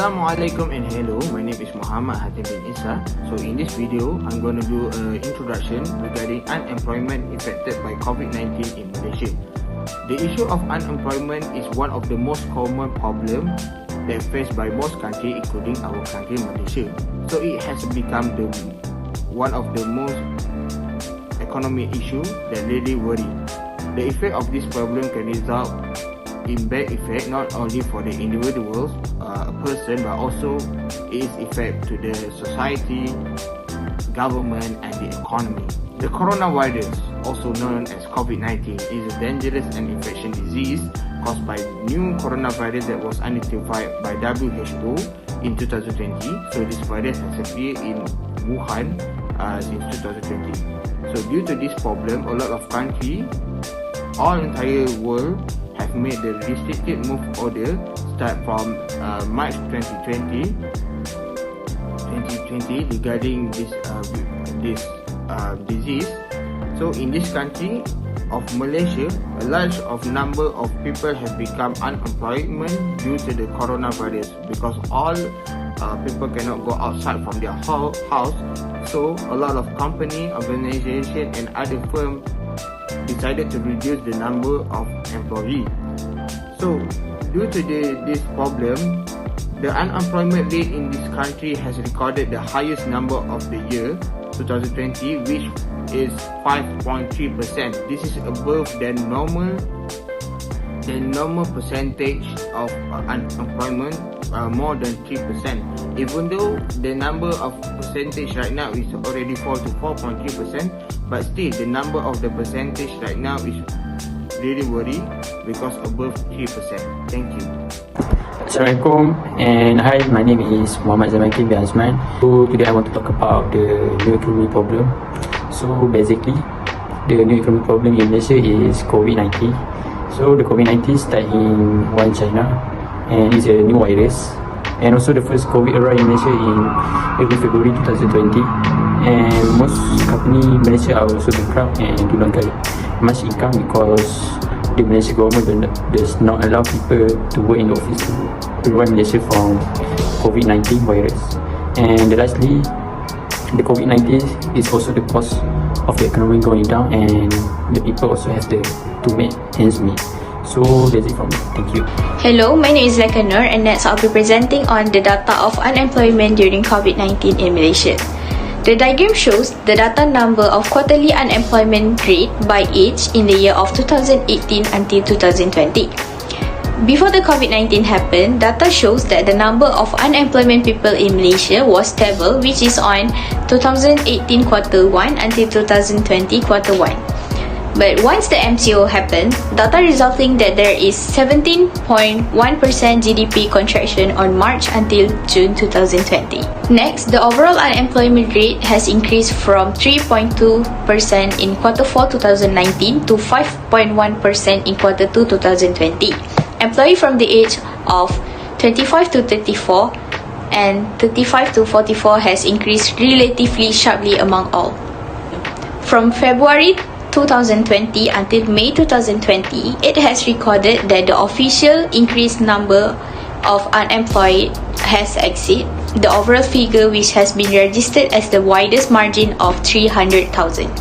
Assalamualaikum and hello, my name is Hatim bin Ishak. So in this video, I'm going to do an introduction regarding unemployment affected by Covid-19 in Malaysia. The issue of unemployment is one of the most common problems that faced by most countries, including our country Malaysia. So it has become one of the most economic issue that really worry. The effect of this problem can result in bad effect not only for the individuals, a person, but also its effect to the society, government and the economy. The coronavirus, also known as Covid-19, is a dangerous and infectious disease caused by new coronavirus that was identified by WHO in 2020. So this virus has appeared in Wuhan since 2020. So due to this problem, a lot of countries, all entire world, have made the restricted move order start from March 2020 regarding this disease. So in this country of Malaysia, a large of number of people have become unemployed due to the coronavirus because all people cannot go outside from their house. So a lot of company, organization and other firms decided to reduce the number of employees. So, due to this problem, the unemployment rate in this country has recorded the highest number of the year 2020, which is 5.3%. This is above the normal percentage of unemployment, more than 3%. Even though the number of percentage right now is already fall to 4.3%, but still the number of the percentage right now is really worry because above 3%. Thank you. Assalamualaikum and hi, my name is Zamir bin Azman. So today I want to talk about the new economic problem. So basically, the new economic problem in Malaysia is Covid-19. So the Covid-19 started in China and it's a new virus. And also the first COVID arrived in Malaysia in early February 2020. And most company in Malaysia are also bankrupt and do not get much income because the Malaysian government does not allow people to work in the office to prevent Malaysia from COVID-19 virus. And lastly, the COVID-19 is also the cause of the economy going down and the people also have to make ends meet. So that's it from me. Thank you. Hello, my name is Zulaikha Nur and next I'll be presenting on the data of unemployment during COVID-19 in Malaysia. The diagram shows the data number of quarterly unemployment rate by age in the year of 2018 until 2020. Before the COVID-19 happened, data shows that the number of unemployment people in Malaysia was stable, which is on 2018 quarter 1 until 2020 quarter 1. But once the MCO happened, data resulting that there is 17.1% GDP contraction on March until June 2020. Next, the overall unemployment rate has increased from 3.2% in quarter 4 2019 to 5.1% in quarter 2 2020. Employee from the age of 25 to 34 and 35 to 44 has increased relatively sharply among all. From February 2020 until May 2020, it has recorded that the official increased number of unemployed has exceeded the overall figure, which has been registered as the widest margin of 300,000.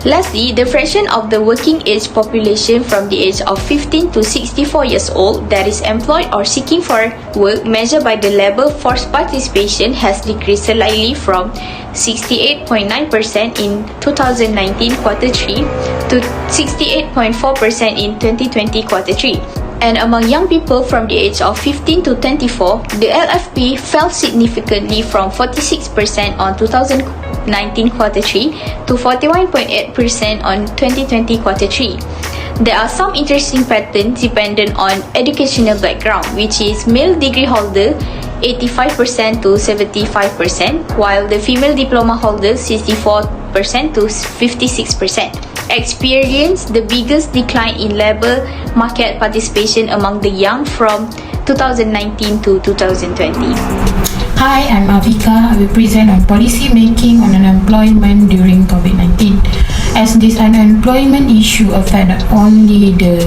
Lastly, the fraction of the working age population from the age of 15 to 64 years old that is employed or seeking for work measured by the labor force participation has decreased slightly from 68.9% in 2019 quarter 3 to 68.4% in 2020 quarter 3. And among young people from the age of 15 to 24, the LFP fell significantly from 46% on 2019 quarter 3 to 41.8% on 2020 quarter 3. There are some interesting patterns dependent on educational background, which is male degree holder 85% to 75%, while the female diploma holder 64% to 56%. Experienced the biggest decline in labor market participation among the young from 2019 to 2020. Hi, I'm Afiqah. I will present on policy making on unemployment during COVID-19. As this unemployment issue affect not only the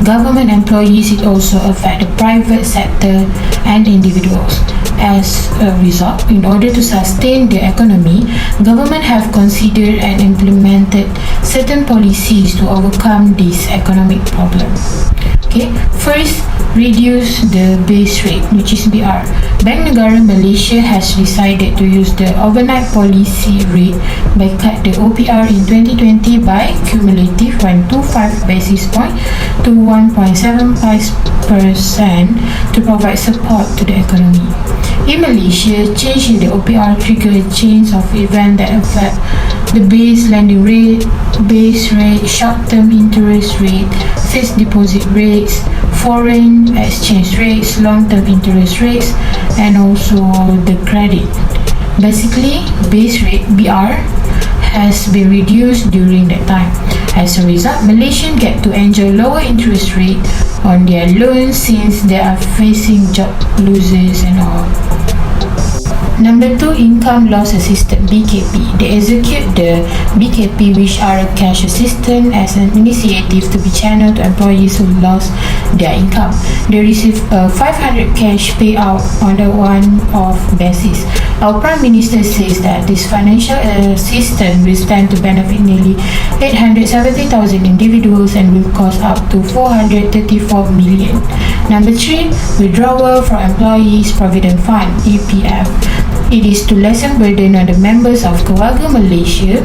government employees, it also affect the private sector and individuals. As a result, in order to sustain the economy, government have considered and implemented certain policies to overcome these economic problems. Okay, first, reduce the base rate, which is BR. Bank Negara Malaysia has decided to use the overnight policy rate by cut the OPR in 2020 by cumulative 125 basis point to 1.75% to provide support to the economy. In Malaysia, change in the OPR triggered chains of events that affect the base lending rate, base rate, short-term interest rate, fixed deposit rates, foreign exchange rates, long-term interest rates, and also the credit. Basically, base rate BR has been reduced during that time. As a result, Malaysians get to enjoy lower interest rate on their loans since they are facing job losses and all. Number 2, income loss assistance (BKP). They execute the BKP, which are a cash assistance, as an initiative to be channeled to employees who lost their income. They receive a 500 cash payout on a one-off basis. Our Prime Minister says that this financial assistance will stand to benefit nearly 870,000 individuals and will cost up to 434 million. Number 3, withdrawal from Employees Provident Fund (EPF). It is to lessen burden on the members of Keluarga Malaysia.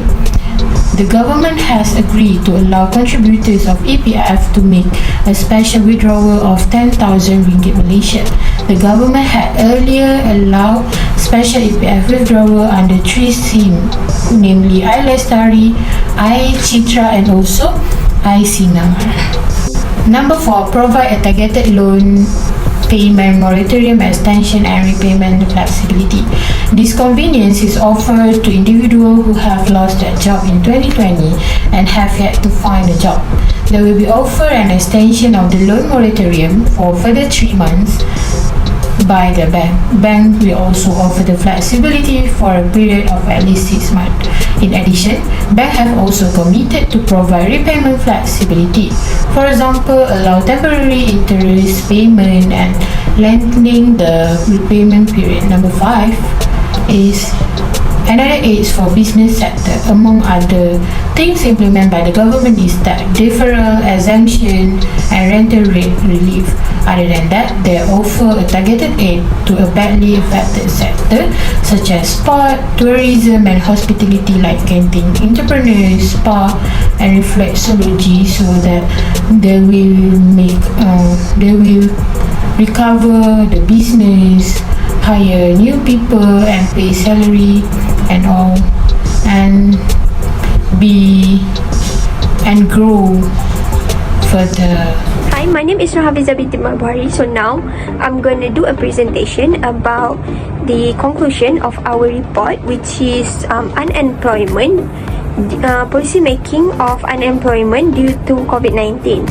The government has agreed to allow contributors of EPF to make a special withdrawal of 10,000 ringgit Malaysia. The government had earlier allowed special EPF withdrawal under 3 schemes, namely I Lestari, I Citra, and also I Sinar. Number 4, provide a targeted loan payment moratorium extension and repayment flexibility. This convenience is offered to individuals who have lost their job in 2020 and have yet to find a job. They will be offered an extension of the loan moratorium for further 3 months by the bank. Bank will also offer the flexibility for a period of at least 6 months. In addition, banks have also committed to provide repayment flexibility. For example, allow temporary interest payment and lengthening the repayment period. Number 5 is another aids for business sector. Among other things implemented by the government is that deferral, exemption, and rental rate relief. Other than that, they offer a targeted aid to a badly affected sector such as sport, tourism, and hospitality, like canteen entrepreneurs, spa, and reflexology, so that they will recover the business, hire new people, and pay salary and all, and grow further. Hi, my name is Nurul Hafiza binti Md Buhari. So now I'm going to do a presentation about the conclusion of our report, which is unemployment, policy making of unemployment due to COVID-19.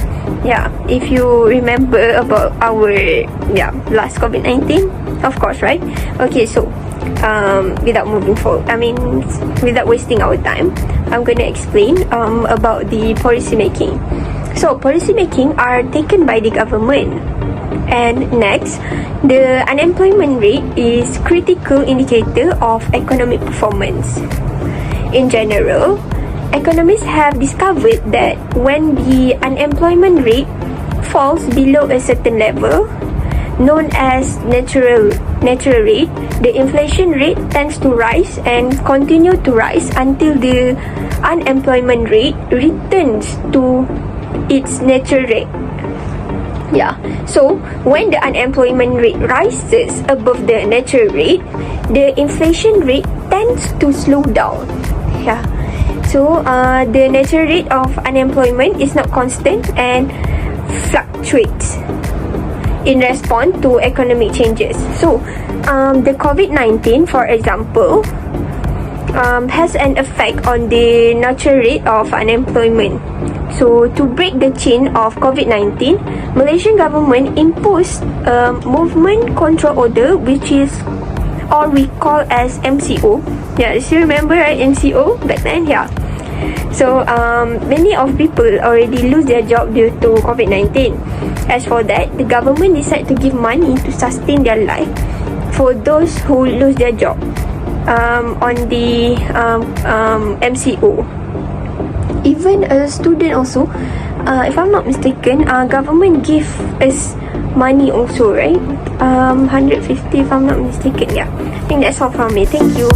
Yeah, if you remember about our last COVID-19, of course, right? Okay, so without wasting our time, I'm going to explain about the policy making. So, policy making are taken by the government. And next, the unemployment rate is critical indicator of economic performance. In general, economists have discovered that when the unemployment rate falls below a certain level, known as natural rate, the inflation rate tends to rise and continue to rise until the unemployment rate returns to its natural rate. So when the unemployment rate rises above the natural rate, the inflation rate tends to slow down. So the natural rate of unemployment is not constant and fluctuates in response to economic changes. So the COVID-19, for example, has an effect on the natural rate of unemployment. So to break the chain of COVID-19, Malaysian government imposed a movement control order, which is all we call as MCO. You remember, right? MCO back then. So many of people already lose their job due to COVID-19. As for that, the government decide to give money to sustain their life for those who lose their job on the MCO. Even a student also, if I'm not mistaken, government give us money also, right? 150 if I'm not mistaken. Yeah, I think that's all from me. Thank you.